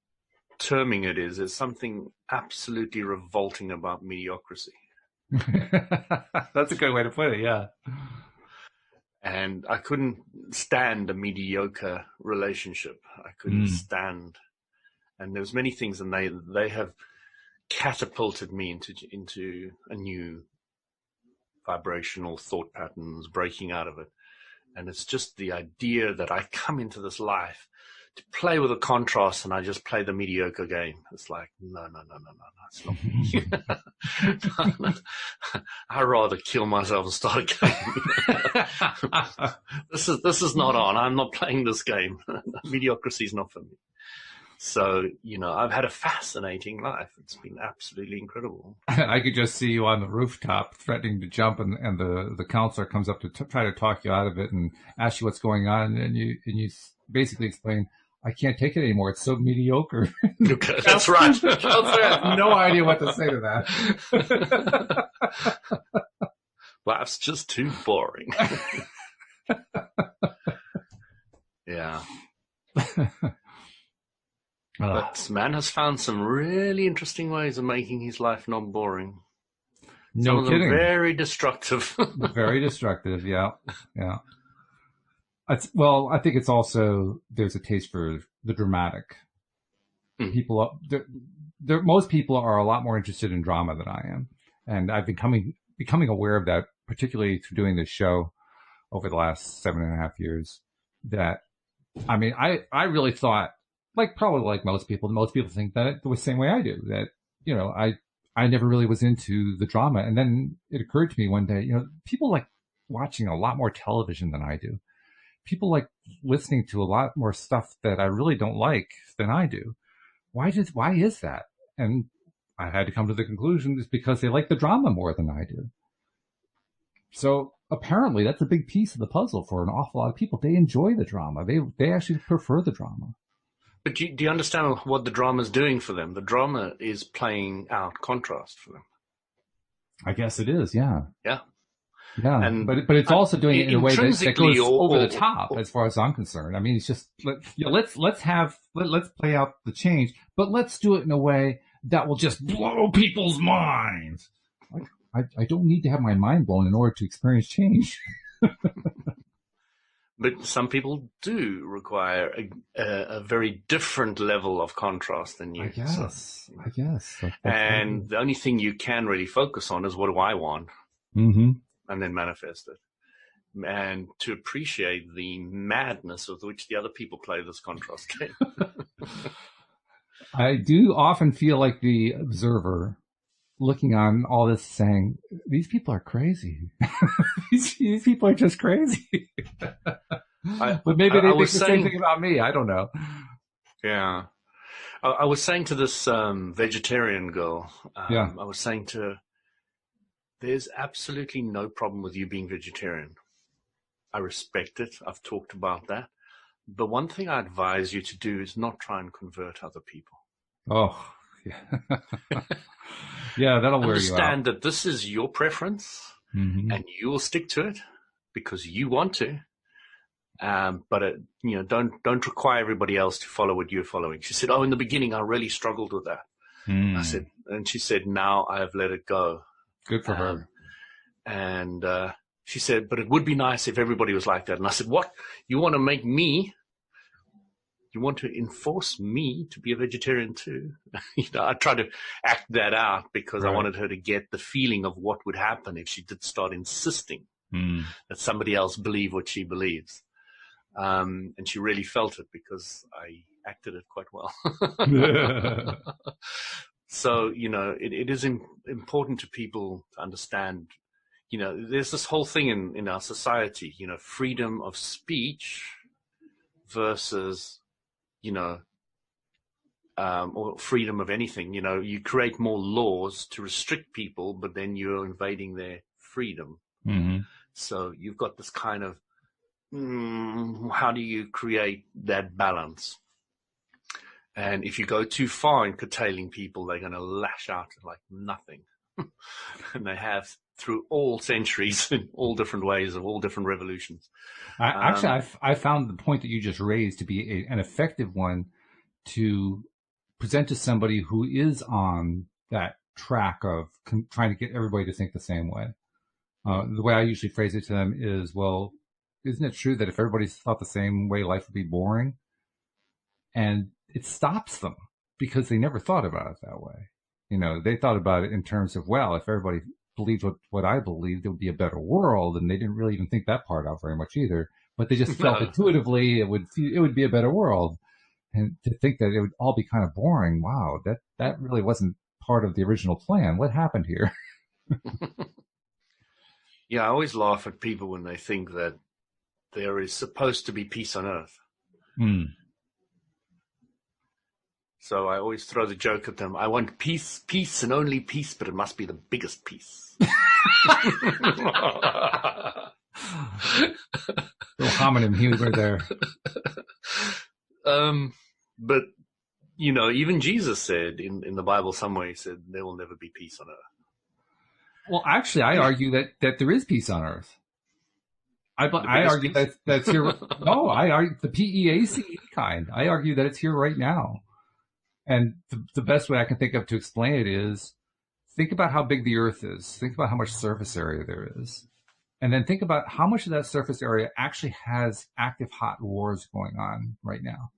terming it is, there's something absolutely revolting about mediocrity. That's a good way to put it. Yeah. And I couldn't stand a mediocre relationship. I couldn't stand, and there's many things, and they have catapulted me into a new vibrational thought patterns, breaking out of it. And it's just the idea that I come into this life to play with a contrast, and I just play the mediocre game. It's like, no, it's not me. I'd rather kill myself and start a game. This is not on. I'm not playing this game. Mediocrity is not for me. So, I've had a fascinating life. It's been absolutely incredible. I could just see you on the rooftop threatening to jump, and the counselor comes up to try to talk you out of it and ask you what's going on, and you basically explain, I can't take it anymore. It's so mediocre. Okay, that's right. Counselor has no idea what to say to that. Life's just too boring. Yeah. But man has found some really interesting ways of making his life not boring. No some of kidding. Them very destructive. Very destructive. Yeah. Well, I think it's also, there's a taste for the dramatic. People, most people are a lot more interested in drama than I am. And I've been becoming aware of that, particularly through doing this show over the last 7.5 years. That, I mean, I really thought, probably like most people think that the same way I do, that, I never really was into the drama. And then it occurred to me one day, people like watching a lot more television than I do. People like listening to a lot more stuff that I really don't like than I do. Why is that? And I had to come to the conclusion it's because they like the drama more than I do. So apparently that's a big piece of the puzzle for an awful lot of people. They enjoy the drama. They actually prefer the drama. But do you understand what the drama is doing for them? The drama is playing out contrast for them. I guess it is, yeah. Yeah. Yeah, and but it's also doing it in a way that goes over the top, as far as I'm concerned. I mean, it's just let's play out the change, but let's do it in a way that will just blow people's minds. I don't need to have my mind blown in order to experience change. But some people do require a very different level of contrast than you. I guess. And the only thing you can really focus on is, what do I want? Mm-hmm. And then manifest it. And to appreciate the madness with which the other people play this contrast game. I do often feel like the observer looking on all this saying, these people are crazy. these people are just crazy. But maybe they think the same thing about me. I don't know. Yeah. I was saying to this vegetarian girl, I was saying to her, there's absolutely no problem with you being vegetarian. I respect it. I've talked about that. But one thing I advise you to do is not try and convert other people. Oh, yeah. Yeah, that'll wear you out. Understand that this is your preference, and you will stick to it because you want to. But don't require everybody else to follow what you're following. She said, in the beginning, I really struggled with that. She said, now I have let it go. Good for her. And she said, but it would be nice if everybody was like that. And I said, what? You want to enforce me to be a vegetarian too? I tried to act that out because I wanted her to get the feeling of what would happen if she did start insisting that somebody else believe what she believes. And she really felt it because I acted it quite well. So, it is important to people to understand, there's this whole thing in our society, freedom of speech versus, or freedom of anything. You create more laws to restrict people, but then you're invading their freedom. So you've got this kind of, how do you create that balance? And if you go too far in curtailing people, they're going to lash out like nothing. And they have through all centuries in all different ways of all different revolutions. I found the point that you just raised to be an effective one to present to somebody who is on that track of trying to get everybody to think the same way. The way I usually phrase it to them is, well, isn't it true that if everybody thought the same way, life would be boring? And it stops them because they never thought about it that way. They thought about it in terms of, well, if everybody believed what I believed, it would be a better world. And they didn't really even think that part out very much either, but they just felt intuitively it would be a better world. And to think that it would all be kind of boring, wow, that really wasn't part of the original plan. What happened here? Yeah, I always laugh at people when they think that there is supposed to be peace on earth. Mm. So I always throw the joke at them. I want peace, peace, and only peace, but it must be the biggest peace. Little homonym humor there. But, even Jesus said in the Bible somewhere, he said, there will never be peace on earth. Well, actually, I argue that there is peace on earth. I argue that's here. No, I argue the PEACE kind. I argue that it's here right now. And the best way I can think of to explain it is think about how big the earth is. Think about how much surface area there is. And then think about how much of that surface area actually has active hot wars going on right now.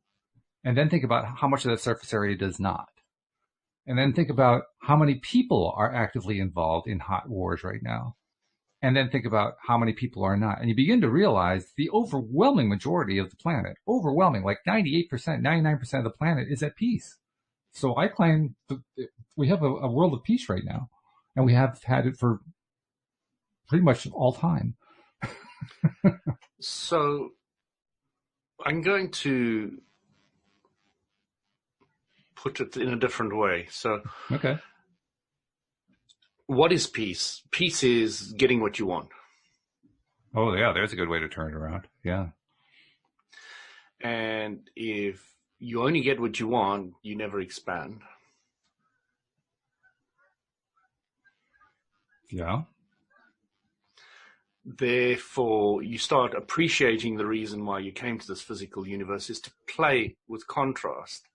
And then think about how much of that surface area does not. And then think about how many people are actively involved in hot wars right now. And then think about how many people are not. And you begin to realize the overwhelming majority of the planet, like 98%, 99% of the planet is at peace. So I claim we have a world of peace right now. And we have had it for pretty much all time. So I'm going to put it in a different way. So, okay. What is peace? Peace is getting what you want. Oh, yeah, there's a good way to turn it around. Yeah. And if you only get what you want, you never expand. Yeah. Therefore, you start appreciating the reason why you came to this physical universe is to play with contrast.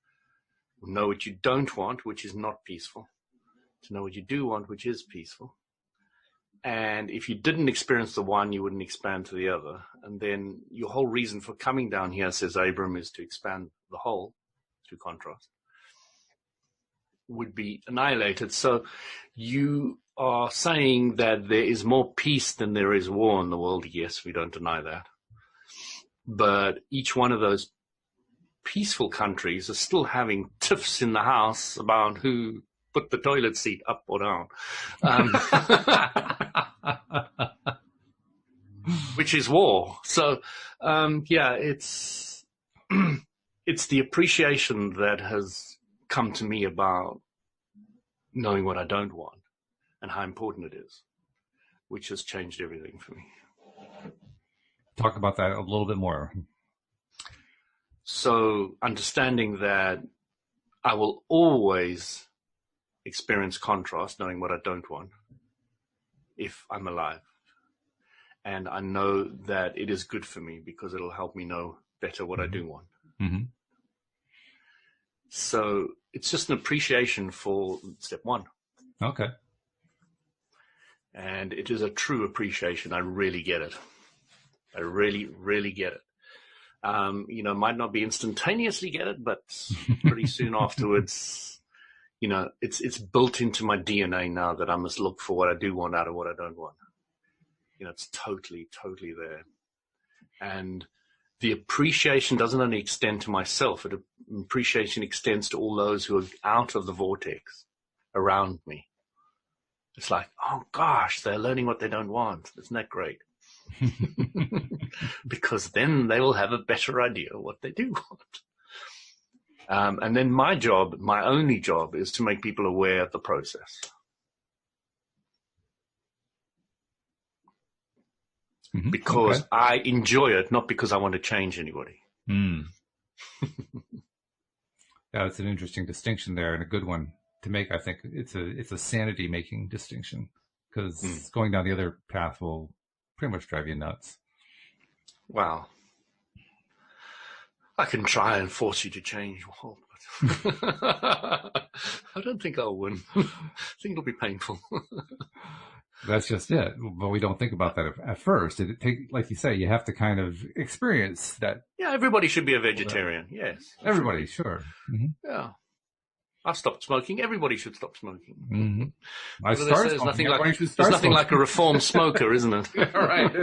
Know what you don't want, which is not peaceful. To know what you do want, which is peaceful. And if you didn't experience the one, you wouldn't expand to the other. And then your whole reason for coming down here, says Abram, is to expand the whole through contrast, would be annihilated. So you are saying that there is more peace than there is war in the world. Yes, we don't deny that. But each one of those peaceful countries are still having tiffs in the house about who put the toilet seat up or down, which is war. So, it's it's the appreciation that has come to me about knowing what I don't want and how important it is, which has changed everything for me. Talk about that a little bit more. So understanding that I will always experience contrast, knowing what I don't want, if I'm alive. And I know that it is good for me because it'll help me know better what I do want. Mm-hmm. So it's just an appreciation for step one. Okay. And it is a true appreciation. I really get it. I really, really get it. Might not be instantaneously get it, but pretty soon afterwards, it's built into my DNA now that I must look for what I do want out of what I don't want. It's totally, totally there. And the appreciation doesn't only extend to myself. Appreciation extends to all those who are out of the vortex around me. It's like, oh gosh, they're learning what they don't want. Isn't that great? Because then they will have a better idea of what they do want. And then my only job, is to make people aware of the process. Mm-hmm. Because I enjoy it, not because I want to change anybody. Mm. That's an interesting distinction there, and a good one to make. I think it's a sanity making distinction, because going down the other path will pretty much drive you nuts. Wow. I can try and force you to change, but I don't think I'll win. I think it'll be painful. That's just it. But we don't think about that at first. Like you say, you have to kind of experience that. Yeah, everybody should be a vegetarian. Yes. Everybody, sure. Mm-hmm. Yeah. I've stopped smoking. Everybody should stop smoking. Mm-hmm. There's nothing like a reformed smoker, isn't it? Yeah, right.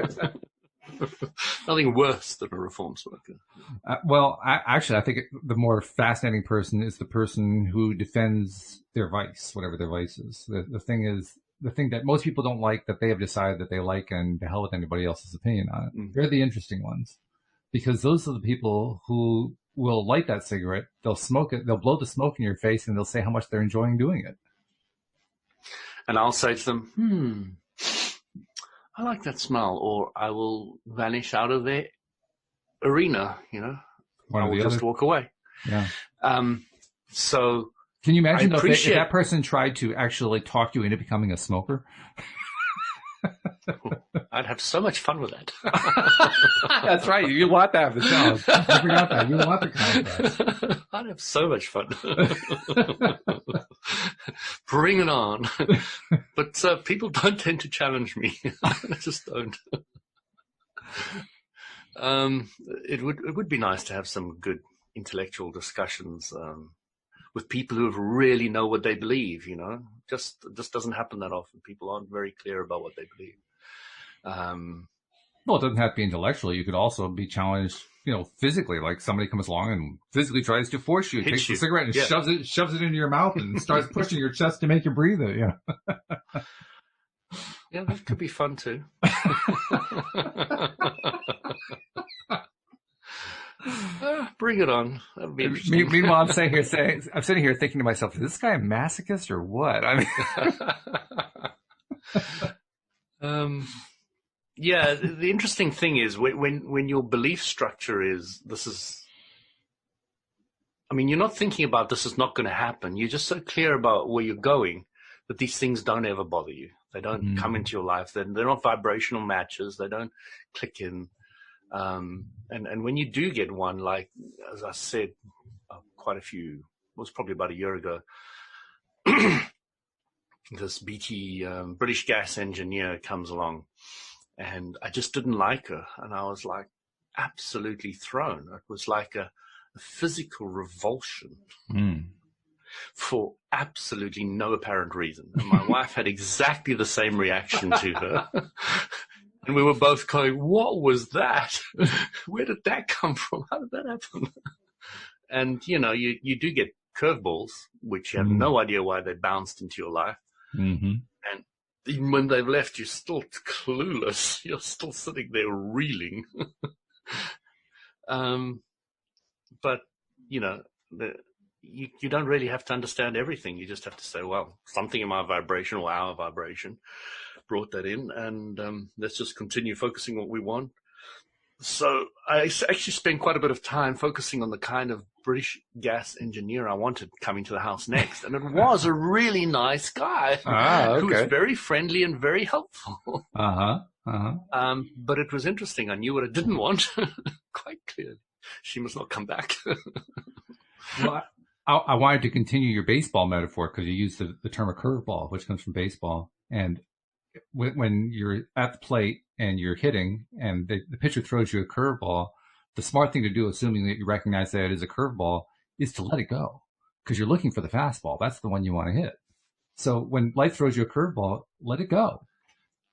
Nothing worse than a reformed smoker. I think the more fascinating person is the person who defends their vice, whatever their vice is. The thing that most people don't like, that they have decided that they like, and to hell with anybody else's opinion on it. They're the interesting ones, because those are the people who will light that cigarette, they'll smoke it, they'll blow the smoke in your face, and they'll say how much they're enjoying doing it. And I'll say to them, I like that smell, or I will vanish out of their arena, I will just walk away. Yeah. So can you imagine if that person tried to actually talk you into becoming a smoker? I'd have so much fun with that. That's right. You want that, the challenge. I forgot that. You want the contest. I'd have so much fun. Bring it on. But people don't tend to challenge me. They just don't. It would be nice to have some good intellectual discussions with people who really know what they believe. Just doesn't happen that often. People aren't very clear about what they believe. Well, it doesn't have to be intellectually. You could also be challenged, physically. Like somebody comes along and physically tries to force you, takes the cigarette and shoves it into your mouth and starts pushing your chest to make you breathe it. Yeah. Yeah, that could be fun too. Bring it on. That would be interesting. Meanwhile, I'm sitting here thinking to myself, is this guy a masochist or what? I mean, yeah. The interesting thing is when your belief structure is you're not thinking about this is not going to happen. You're just so clear about where you're going that these things don't ever bother you. They don't come into your life. They're not vibrational matches. They don't click in. And when you do get one, like, as I said, it was probably about a year ago, this BT, British gas engineer comes along, and I just didn't like her. And I was like absolutely thrown. It was like a physical revulsion for absolutely no apparent reason. And my wife had exactly the same reaction to her. And we were both going, what was that? Where did that come from? How did that happen? And, you do get curveballs, which you have no idea why they bounced into your life. Mm-hmm. And even when they've left, you're still clueless. You're still sitting there reeling. But, you don't really have to understand everything. You just have to say, well, something in my vibration or our vibration brought that in, and let's just continue focusing on what we want. So I actually spent quite a bit of time focusing on the kind of British gas engineer I wanted coming to the house next, and it was a really nice guy who was very friendly and very helpful. But it was interesting. I knew what I didn't want quite clearly. She must not come back. Well, I wanted to continue your baseball metaphor, because you used the term a curveball, which comes from baseball. And when you're at the plate and you're hitting and the pitcher throws you a curveball, the smart thing to do, assuming that you recognize that it is a curveball, is to let it go, because you're looking for the fastball. That's the one you want to hit. So when life throws you a curveball, let it go.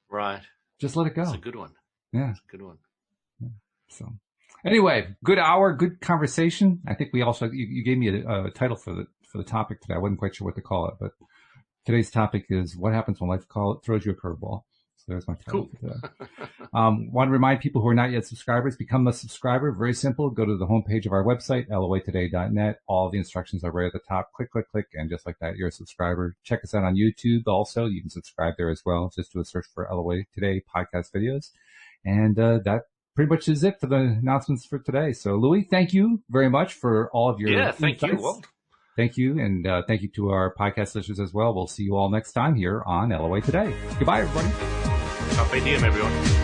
Right. Just let it go. That's a good one. Yeah. That's a good one. Yeah. So anyway, good hour, good conversation. I think we also, you gave me a title for the topic today. I wasn't quite sure what to call it, but today's topic is what happens when life throws you a curveball. So there's my title for today. Want to remind people who are not yet subscribers, become a subscriber. Very simple. Go to the homepage of our website, loatoday.net. All the instructions are right at the top. Click, click, click. And just like that, you're a subscriber. Check us out on YouTube also. You can subscribe there as well. Just do a search for LOA Today podcast videos. And that pretty much is it for the announcements for today. So, Louis, thank you very much for all of your thank you, Walt. Thank you. And thank you to our podcast listeners as well. We'll see you all next time here on LOA Today. Goodbye, everybody. Carpe diem, everyone.